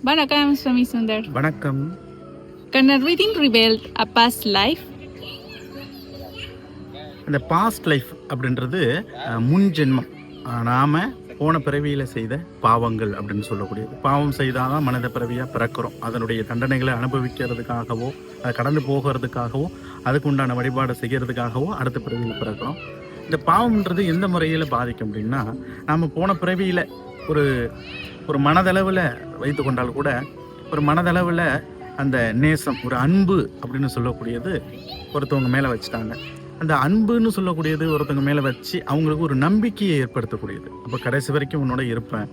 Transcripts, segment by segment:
Vanakkam, Swami Sundar. வணக்கம். Can a reading reveal a past life? இந்த past life அப்படின்றது முன் ஜென்மம், நாம் போன பிறவியில் செய்த பாவங்கள் அப்படின்னு சொல்லக்கூடியது. பாவம் செய்தால் தான் மனித பிறவியாக பிறக்கிறோம். அதனுடைய தண்டனைகளை அனுபவிக்கிறதுக்காகவோ அதை கடந்து போகிறதுக்காகவோ அதுக்கு உண்டான வழிபாடு செய்கிறதுக்காகவோ அடுத்த பிறவியில் பிறக்கிறோம். இந்த பாவம்ன்றது எந்த முறையில் பாதிக்கும் அப்படின்னா, நாம் போன பிறவியில் ஒரு மனதளவில் வைத்து கொண்டால் கூட ஒரு மனதளவில் அந்த நேசம், ஒரு அன்பு அப்படின்னு சொல்லக்கூடியது ஒருத்தவங்க மேலே வச்சுட்டாங்க. அந்த அன்புன்னு சொல்லக்கூடியது ஒருத்தவங்க மேலே வச்சு அவங்களுக்கு ஒரு நம்பிக்கையை ஏற்படுத்தக்கூடியது. அப்போ கடைசி வரைக்கும் உன்னோட இருப்பேன்,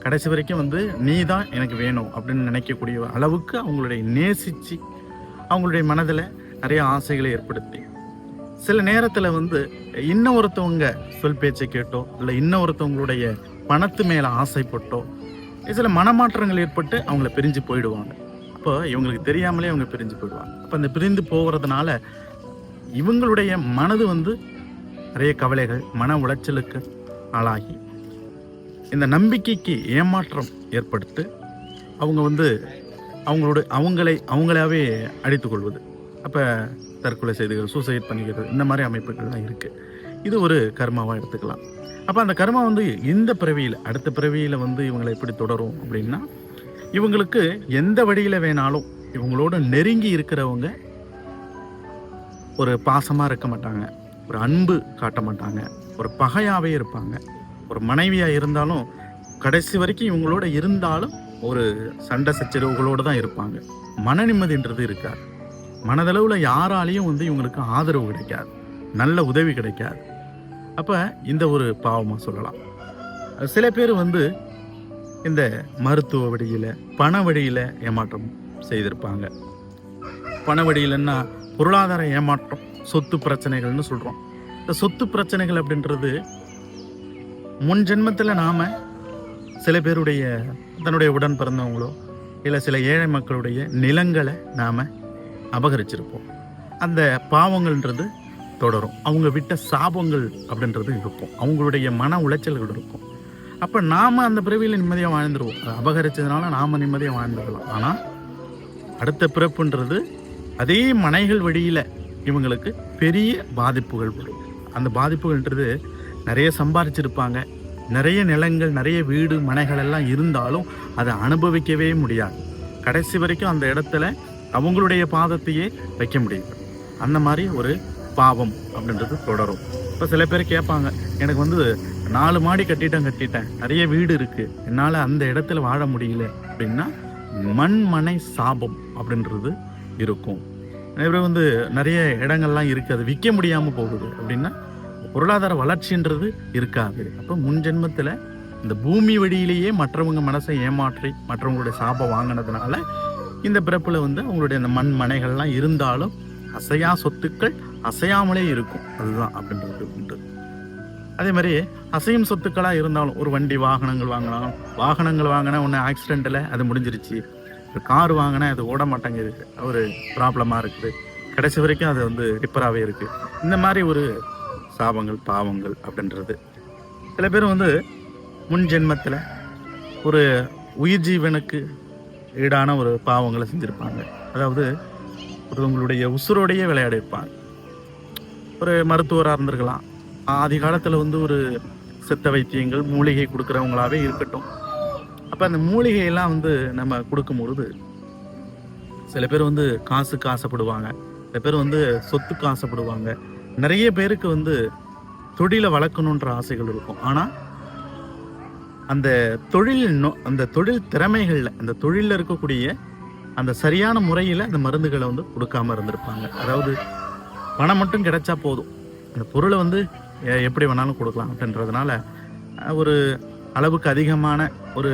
கடைசி வரைக்கும் நீ தான் எனக்கு வேணும் அப்படின்னு நினைக்கக்கூடிய அளவுக்கு அவங்களுடைய நேசித்து அவங்களுடைய மனதில் நிறைய ஆசைகளை ஏற்படுத்தி, சில நேரத்தில் இன்னும் ஒருத்தவங்க சொல் பேச்சை கேட்டோ இல்லை இன்னும் ஒருத்தவங்களுடைய பணத்து மேலே ஆசைப்பட்டோ சில மனமாற்றங்கள் ஏற்பட்டு அவங்கள பிரிஞ்சு போயிடுவாங்க. அப்போ இவங்களுக்கு தெரியாமலே அவங்க பிரிஞ்சு போயிடுவாங்க. அப்போ அந்த பிரிந்து போகிறதுனால இவங்களுடைய மனது நிறைய கவலைகள், மன உளைச்சலுக்கு ஆளாகி இந்த நம்பிக்கைக்கு ஏமாற்றம் ஏற்படுத்து அவங்க அவங்களாவே அடித்து கொள்வது. அப்போ தற்கொலை செய்துகள், சூசைட் பண்ணிக்கிறது, இந்த மாதிரி அமைப்புகள்லாம் இருக்குது. இது ஒரு கர்மாவாக எடுத்துக்கலாம். அப்போ அந்த கர்மா இந்த பிறவியில் அடுத்த பிறவியில் இவங்களை எப்படி தொடரும் அப்படின்னா, இவங்களுக்கு எந்த வழியில் வேணாலும் இவங்களோட நெருங்கி இருக்கிறவங்க ஒரு பாசமாக இருக்க மாட்டாங்க, ஒரு அன்பு காட்ட மாட்டாங்க, ஒரு பகையாகவே இருப்பாங்க. ஒரு மனைவியாக இருந்தாலும் கடைசி வரைக்கும் இவங்களோட இருந்தாலும் ஒரு சண்டை சச்சரவுகளோடு தான் இருப்பாங்க. மன நிம்மதின்றது இருக்காது. மனதளவில் யாராலையும் இவங்களுக்கு ஆதரவு கிடைக்காது, நல்ல உதவி கிடைக்காது. அப்போ இந்த ஒரு பாவமாக சொல்லலாம். சில பேர் இந்த மருத்துவ வழியில், பண வழியில் ஏமாற்றம் செய்திருப்பாங்க. பண வழியிலன்னா பொருளாதார ஏமாற்றம், சொத்து பிரச்சனைகள்னு சொல்கிறோம். இந்த சொத்து பிரச்சனைகள் அப்படின்றது முன் ஜென்மத்தில் நாம் சில பேருடைய தன்னுடைய உடன் பிறந்தவங்களோ இல்லை சில ஏழை மக்களுடைய நிலங்களை நாம் அபகரிச்சிருப்போம். அந்த பாவங்கள்ன்றது தொடரும். அவங்க விட்ட சாபங்கள் அப்படின்றது இருக்கும், அவங்களுடைய மன உளைச்சல்கள் இருக்கும். அப்போ நாம் அந்த பிறவியில் நிம்மதியாக வாழ்ந்துருவோம். அபகரிச்சதுனால நாம் நிம்மதியாக வாழ்ந்துடலாம். ஆனால் அடுத்த பிறப்புன்றது அதே மனைகள் வழியில் இவங்களுக்கு பெரிய பாதிப்புகள் வரும். அந்த பாதிப்புகள்ன்றது நிறைய சம்பாதிச்சிருப்பாங்க, நிறைய நிலங்கள், நிறைய வீடு மனைகள் எல்லாம் இருந்தாலும் அதை அனுபவிக்கவே முடியாது. கடைசி வரைக்கும் அந்த இடத்துல அவங்களுடைய பாதத்தையே வைக்க முடியாது. அந்த மாதிரி ஒரு பாவம் அப்படின்றது தொடரும். இப்போ சில பேர் கேட்பாங்க, எனக்கு 4 மாடி கட்டிட்டேன், நிறைய வீடு இருக்குது, என்னால் அந்த இடத்துல வாழ முடியல அப்படின்னா மண்மனை சாபம் அப்படின்றது இருக்கும். நிறைய பேர் நிறைய இடங்கள்லாம் இருக்குது, அது விற்க முடியாமல் போகுது அப்படின்னா பொருளாதார வளர்ச்சின்றது இருக்காது. அப்போ முன் ஜென்மத்தில் இந்த பூமி வழியிலேயே மற்றவங்க மனசை ஏமாற்றி மற்றவங்களுடைய சாபம் வாங்கினதுனால இந்த பிறப்பில் அவங்களுடைய அந்த மண் மனைகள்லாம் இருந்தாலும் அசையா சொத்துக்கள் அசையாமலே இருக்கும். அதுதான் அப்படின்றது உண்டு. அதே மாதிரி அசையும் சொத்துக்களாக இருந்தாலும் ஒரு வண்டி வாகனங்கள் வாங்கினா ஒன்று ஆக்சிடெண்ட்டில் அது முடிஞ்சிருச்சு, ஒரு கார் வாங்கினா அது ஓட மாட்டேங்குது, ஒரு ப்ராப்ளமாக இருக்குது, கடைசி வரைக்கும் அது ரிப்பராகவே இருக்குது. இந்த மாதிரி ஒரு சாபங்கள் பாவங்கள் அப்படின்றது. சில பேர் முன் ஜென்மத்தில் ஒரு உயிர் ஜீவனுக்கு ஈடான ஒரு பாவங்களை செஞ்சுருப்பாங்க. அதாவது ஒருவங்களுடைய உசுரோடையே விளையாடிருப்பாங்க. ஒரு மருத்துவராக இருந்திருக்கலாம், ஆதி காலத்தில் ஒரு சித்த வைத்தியங்கள் மூலிகை கொடுக்குறவங்களாவே இருக்கட்டும். அப்போ அந்த மூலிகையெல்லாம் நம்ம கொடுக்கும்பொழுது சில பேர் காசுக்கு ஆசைப்படுவாங்க, சில பேர் சொத்துக்கு ஆசைப்படுவாங்க. நிறைய பேருக்கு தொழிலை வளர்க்கணுன்ற ஆசைகள் இருக்கும். ஆனால் அந்த தொழில் திறமைகளில், அந்த தொழிலில் இருக்கக்கூடிய அந்த சரியான முறையில் அந்த மருந்துகளை கொடுக்காமல் இருந்திருப்பாங்க. அதாவது பணம் மட்டும் கிடைச்சா போதும், அந்த பொருளை எப்படி வேணாலும் கொடுக்கலாம் அப்படின்றதுனால ஒரு அளவுக்கு அதிகமான ஒரு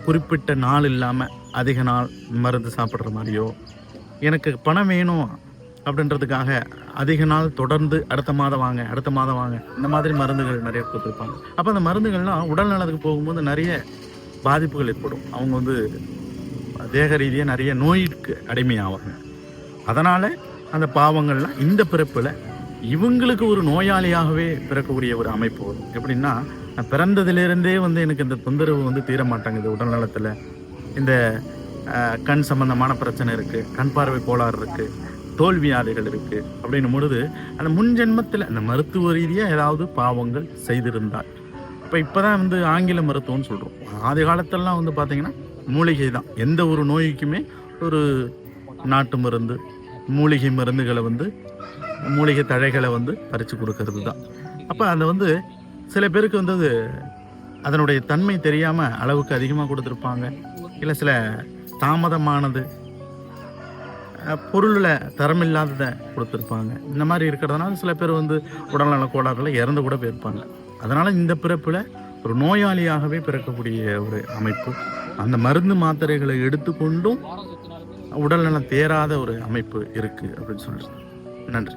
குறிப்பிட்ட நாள் இல்லாமல் அதிக நாள் மருந்து சாப்பிட்ற மாதிரியோ, எனக்கு பணம் வேணும் அப்படின்றதுக்காக அதிக நாள் தொடர்ந்து அடுத்த மாதம் வாங்க இந்த மாதிரி மருந்துகள் நிறைய கொடுத்துருப்பாங்க. அப்போ அந்த மருந்துகள்லாம் உடல் நலத்துக்கு போகும்போது நிறைய பாதிப்புகள் ஏற்படும். அவங்க தேக ரீதியாக நிறைய நோய்க்கு அடிமையாவாங்க. அதனால் அந்த பாவங்கள்லாம் இந்த பிறப்பில் இவங்களுக்கு ஒரு நோயாளியாகவே பிறக்கக்கூடிய ஒரு அமைப்பு வரும். எப்படின்னா, நான் பிறந்ததுலேருந்தே எனக்கு இந்த தொந்தரவு தீர மாட்டேங்குது, உடல் நலத்தில் இந்த கண் சம்பந்தமான பிரச்சனை இருக்குது, கண் பார்வை கோளாறு இருக்குது, தோல் வியாதிகள் இருக்குது அப்படின்னும் பொழுது அந்த முன்ஜென்மத்தில் அந்த மருத்துவ ரீதியாக ஏதாவது பாவங்கள் செய்திருந்தால், இப்போ தான் வந்து ஆங்கில மருத்துவம்னு சொல்கிறோம். ஆதி காலத்திலலாம் வந்து பார்த்திங்கன்னா மூலிகை தான். எந்த ஒரு நோய்க்குமே ஒரு நாட்டு மருந்து, மூலிகை மருந்துகளை வந்து மூலிகை தழைகளை வந்து பறித்து கொடுக்கறது தான். அப்போ அந்த வந்து சில பேருக்கு வந்து அது அதனுடைய தன்மை தெரியாமல் அளவுக்கு அதிகமாக கொடுத்துருப்பாங்க. இல்லை சில தாமதமானது, பொருளில் தரமில்லாததை கொடுத்துருப்பாங்க. இந்த மாதிரி இருக்கிறதுனால சில பேர் வந்து உடல்நல கோளாறுல இறந்து கூட போயிருப்பாங்க. அதனால் இந்த பிறப்பில் ஒரு நோயாளியாகவே பிறக்கக்கூடிய ஒரு அமைப்பு, அந்த மருந்து மாத்திரைகளை எடுத்துக்கொண்டும் உடல்நலம் தேராத ஒரு அமைப்பு இருக்குது அப்படின்னு சொல்லிட்டு. நன்றி.